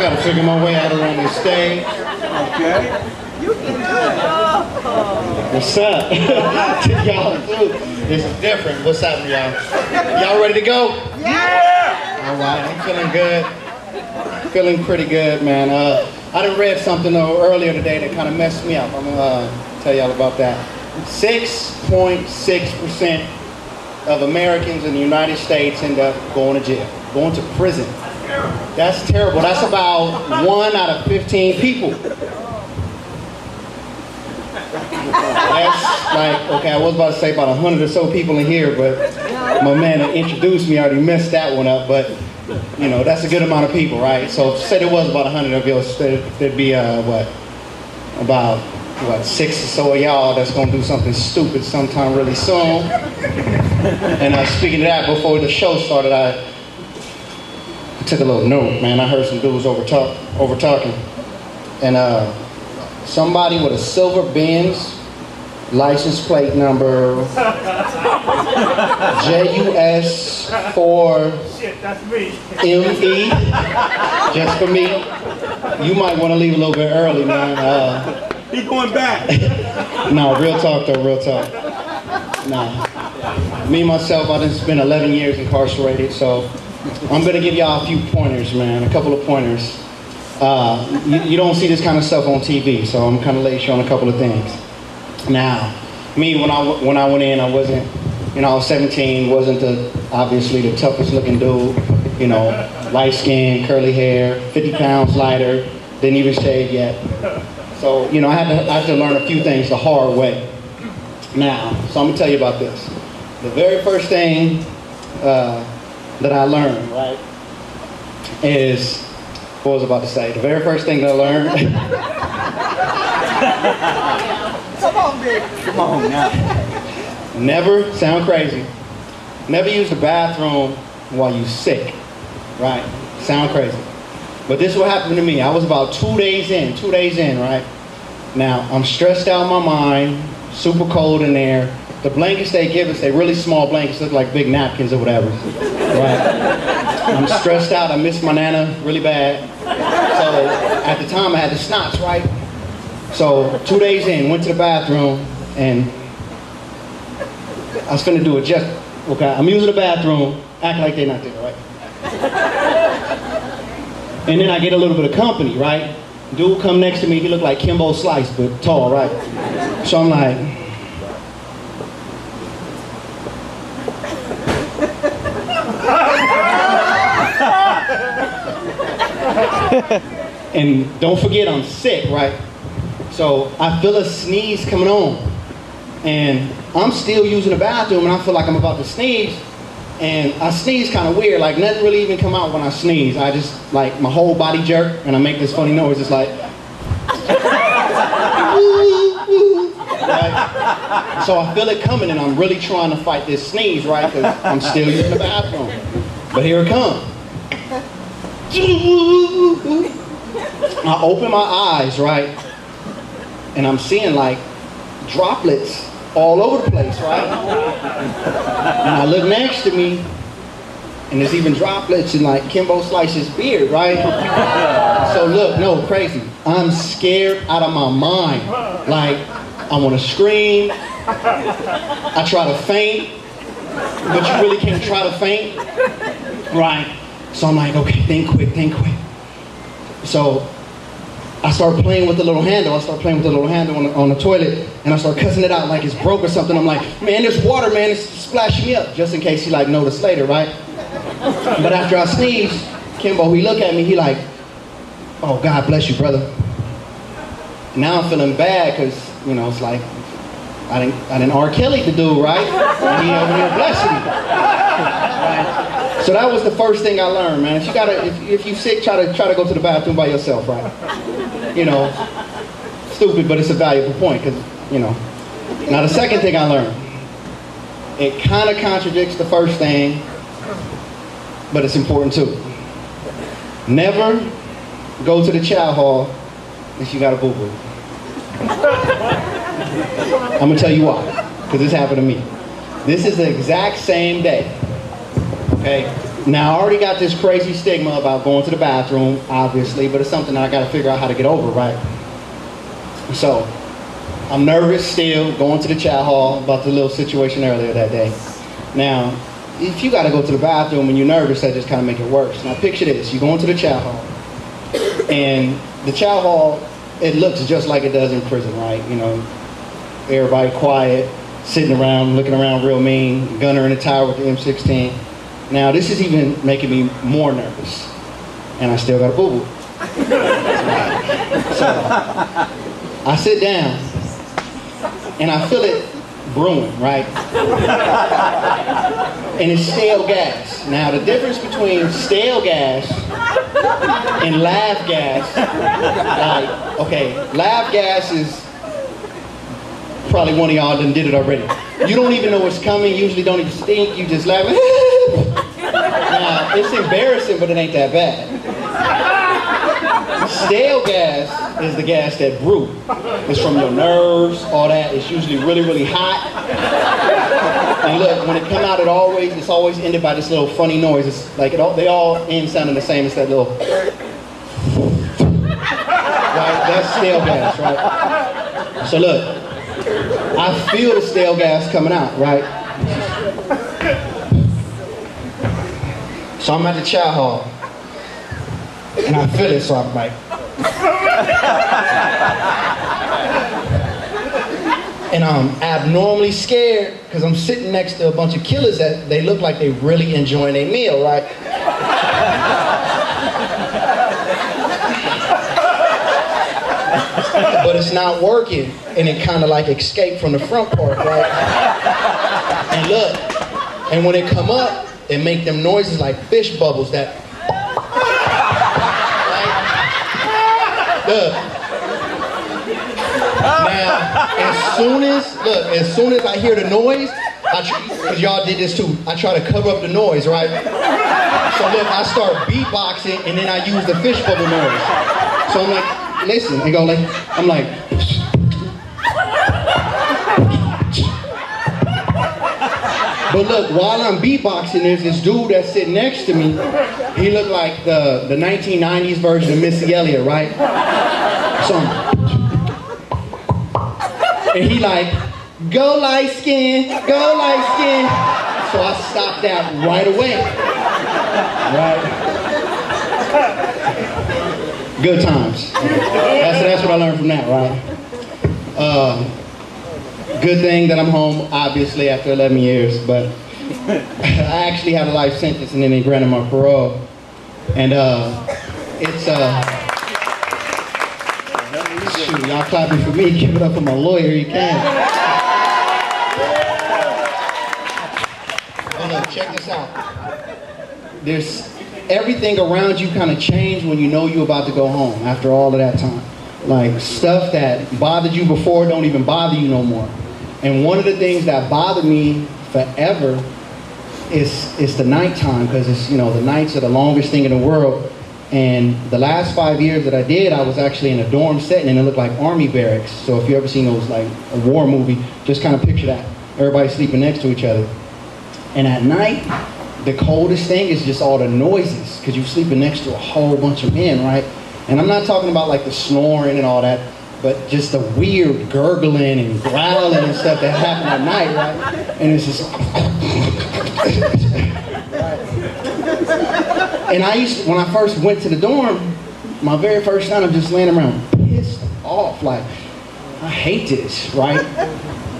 gotta figure my way out around this stage. Okay. What's up? Y'all too. This is different. What's happening, y'all? Y'all ready to go? Yeah! All right, I'm feeling good. Feeling pretty good, man. I done read something though earlier today that kind of messed me up. I'm gonna tell y'all about that. 6.6% of Americans in the United States end up going to jail, going to prison. That's terrible. That's about 1 out of 15 people. That's like, okay, I was about to say about 100 or so people in here, but my man that introduced me already messed that one up, but you know, that's a good amount of people, right? So say there was about 100 of you, there'd be about 6 or so of y'all that's gonna do something stupid sometime really soon. And speaking of that, before the show started, I took a little note, man. I heard some dudes over talking, and somebody with a silver Benz license plate number JUS4ME, just for me. You might want to leave a little bit early, man. He going back. No, real talk though, real talk. Nah. Me, myself, I just spent 11 years incarcerated, so I'm going to give y'all a few pointers, man, a couple of pointers. You don't see this kind of stuff on TV, so I'm kind of let you on a couple of things. Now, me, when I went in, I wasn't, you know, I was 17, wasn't obviously the toughest looking dude, you know, light skin, curly hair, 50 pounds lighter, didn't even shave yet. So, you know, I had to learn a few things the hard way. Now, so I'm gonna tell you about this. The very first thing that I learned, right, is, what was I about to say? The very first thing that I learned. Come on, baby. Come on now. Never, sound crazy, never use the bathroom while you sick, right? Sound crazy. But this is what happened to me. I was about 2 days in, right? Now, I'm stressed out in my mind, super cold in there. The blankets they give us, they really small blankets, look like big napkins or whatever, right? I'm stressed out, I miss my nana really bad. So, at the time I had the snots, right? So, 2 days in, went to the bathroom, and I was finna do it just, okay, I'm using the bathroom, act like they're not there, right? And then I get a little bit of company, right? Dude come next to me, he looked like Kimbo Slice, but tall, right? So I'm like, and don't forget I'm sick, right? So I feel a sneeze coming on, and I'm still using the bathroom, and I feel like I'm about to sneeze, and I sneeze kind of weird, like nothing really even come out when I sneeze. I just, like, my whole body jerk, and I make this funny noise, it's like, right? So I feel it coming, and I'm really trying to fight this sneeze, right? Because I'm still using the bathroom. But here it comes. I open my eyes, right? And I'm seeing like droplets all over the place, right? And I look next to me, and there's even droplets in like Kimbo Slice's beard, right? So look, no, crazy. I'm scared out of my mind. Like, I want to scream. I try to faint, but you really can't try to faint, right? So I'm like, okay, think quick. So I start playing with the little handle. On the toilet, and I start cussing it out like it's broke or something. I'm like, man, there's water, man, it's splashing me up, just in case he like noticed later, right? But after I sneeze, Kimbo, he look at me, he like, oh, God bless you, brother. Now I'm feeling bad, because, you know, it's like, I didn't R. Kelly the dude, right? And he over here blessing me. Right? So that was the first thing I learned, man. If you sick, try to go to the bathroom by yourself, right? You know, stupid, but it's a valuable point, because, you know. Now the second thing I learned, it kind of contradicts the first thing, but it's important too. Never go to the chow hall if you got a boo-boo. I'm gonna tell you why, because this happened to me. This is the exact same day, okay? Now, I already got this crazy stigma about going to the bathroom, obviously, but it's something that I got to figure out how to get over, right? So, I'm nervous still, going to the chow hall about the little situation earlier that day. Now, if you got to go to the bathroom and you're nervous, that just kind of make it worse. Now, picture this. You go into the chow hall, and the chow hall, it looks just like it does in prison, right? You know, everybody quiet, sitting around, looking around real mean, gunner in the tower with the M16. Now, this is even making me more nervous. And I still got a boo-boo. So, I sit down, and I feel it brewing, right? And it's stale gas. Now, the difference between stale gas and laugh gas, like, okay, laugh gas is probably one of y'all done did it already. You don't even know what's coming, usually don't even stink, you just laugh. Now, it's embarrassing, but it ain't that bad. Stale gas is the gas that brew. It's from your nerves, all that. It's usually really, really hot. And look, when it come out, it's always ended by this little funny noise. It's like they all end sounding the same. It's that little, right? That's stale gas, right? So look, I feel the stale gas coming out, right? So I'm at the chow hall, and I feel it, so I'm like, and I'm abnormally scared because I'm sitting next to a bunch of killers that they look like they really enjoying their meal, right? But it's not working, and it kind of like escaped from the front part, right? And look, and when it come up, it make them noises like fish bubbles that, right? Look. Now, as soon as I hear the noise, because y'all did this too, I try to cover up the noise, right? So look, I start beatboxing, and then I use the fish bubble noise. So I'm like, listen, I go like, I'm like, but look, while I'm beatboxing, there's this dude that's sitting next to me. He looked like the 1990s version of Missy Elliott, right? So and he like, go light skin, go light skin. So I stopped that right away, right? Good times. That's what I learned from that, right? Good thing that I'm home, obviously, after 11 years, but I actually had a life sentence and then they granted my parole. And shoot, y'all clapping for me, give it up for my lawyer, you can. But look, check this out. There's everything around you kind of changed when you know you're about to go home after all of that time. Like stuff that bothered you before don't even bother you no more. And one of the things that bothered me forever is the nighttime, because it's, you know, the nights are the longest thing in the world. And the last 5 years that I did, I was actually in a dorm setting and it looked like army barracks. So if you ever seen those, like a war movie, just kind of picture that. Everybody sleeping next to each other. And at night, the coldest thing is just all the noises, because you're sleeping next to a whole bunch of men, right? And I'm not talking about like the snoring and all that, but just the weird gurgling and growling and stuff that happen at night, right? And it's just, and when I first went to the dorm, my very first time, I'm just laying around pissed off, like, I hate this, right?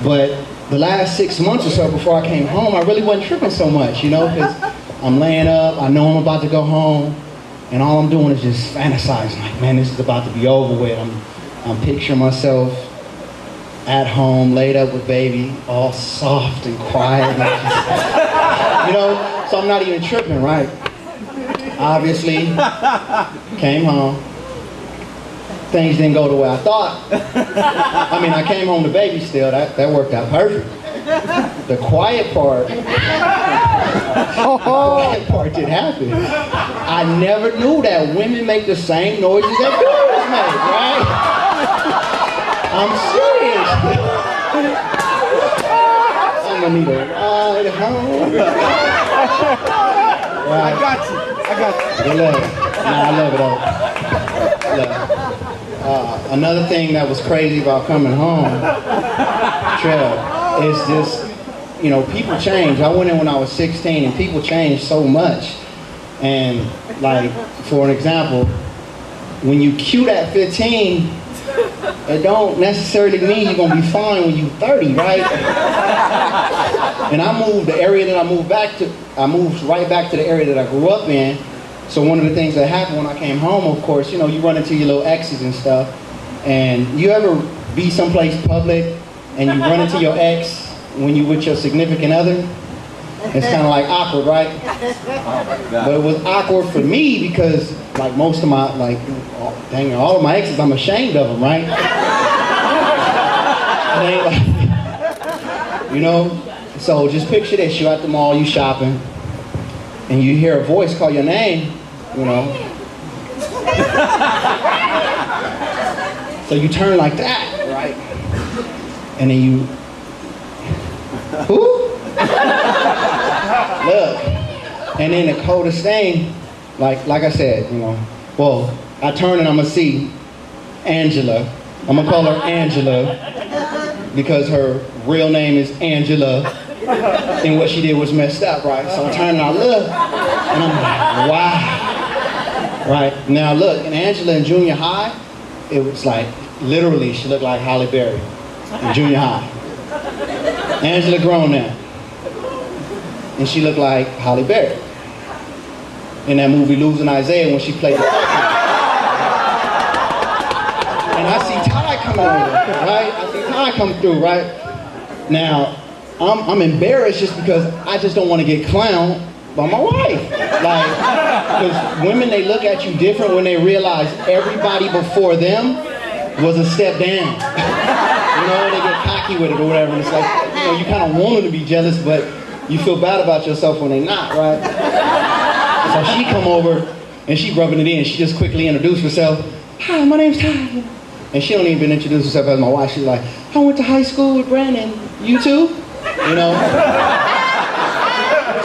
But the last 6 months or so before I came home, I really wasn't tripping so much, you know, because I'm laying up, I know I'm about to go home, and all I'm doing is just fantasizing, like, man, this is about to be over with. I'm picturing myself at home, laid up with baby, all soft and quiet, like just, you know, so I'm not even tripping, right? Obviously, came home. Things didn't go the way I thought. I mean, I came home to baby still, that worked out perfect. The quiet part, did happen. I never knew that women make the same noises that girls make, right? I'm serious. I'm gonna need a ride home. I got you. I got you. Good luck. Nah, I love it though. Look, another thing that was crazy about coming home, Trev, is just, you know, people change. I went in when I was 16 and people changed so much. And like, for an example, when you cute at 15, it don't necessarily mean you're gonna be fine when you're 30, right? And I moved the area that I moved right back to the area that I grew up in. So one of the things that happened when I came home, of course, you know, you run into your little exes and stuff. And you ever be someplace public and you run into your ex when you with your significant other? It's kind of like awkward, right? But it was awkward for me because, like, most of my, like, dang, all of my exes, I'm ashamed of them, right? It ain't like, you know? So just picture this, you're at the mall, you shopping, and you hear a voice call your name, you know? So you turn like that, right? And then you, who? Look, and then the coldest thing, like I said, you know, well, I turn and I'm gonna see Angela. I'm gonna call her Angela because her real name is Angela, and what she did was messed up, right? So I turn and I look, and I'm like, wow, right? Now look, and Angela in junior high, it was like, literally, she looked like Halle Berry in junior high. Angela grown now. And she looked like Halle Berry in that movie Losing Isaiah when she played the and I see Ty coming over, right? I see Ty come through, right? Now, I'm embarrassed just because I just don't want to get clowned by my wife. Like, because women, they look at you different when they realize everybody before them was a step down. You know, they get cocky with it or whatever, and it's like, you know, you kind of want them to be jealous, but you feel bad about yourself when they're not, right? So she come over, and she rubbing it in. She just quickly introduced herself. Hi, my name's Ty. And she don't even introduce herself as my wife. She's like, I went to high school with Brandon. You too? You know?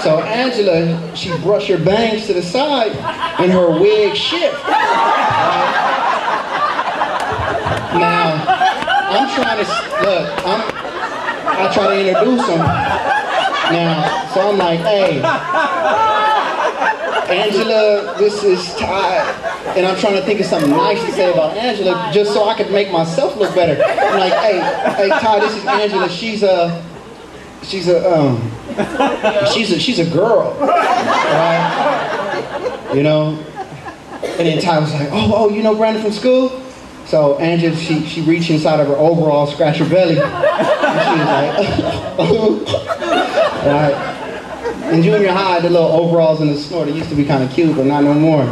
So Angela, she brushed her bangs to the side, and her wig shift. Right? Now, I'm trying to, look, I try to introduce him. Now, so I'm like, hey, Angela, this is Ty. And I'm trying to think of something nice to say about Angela just so I could make myself look better. I'm like, hey, Ty, this is Angela. She's a girl, right? You know? And then Ty was like, oh, you know Brandon from school? So Angela, she reached inside of her overall, scratched her belly, and she was like, right? In junior high, the little overalls and the snort, it used to be kind of cute, but not no more.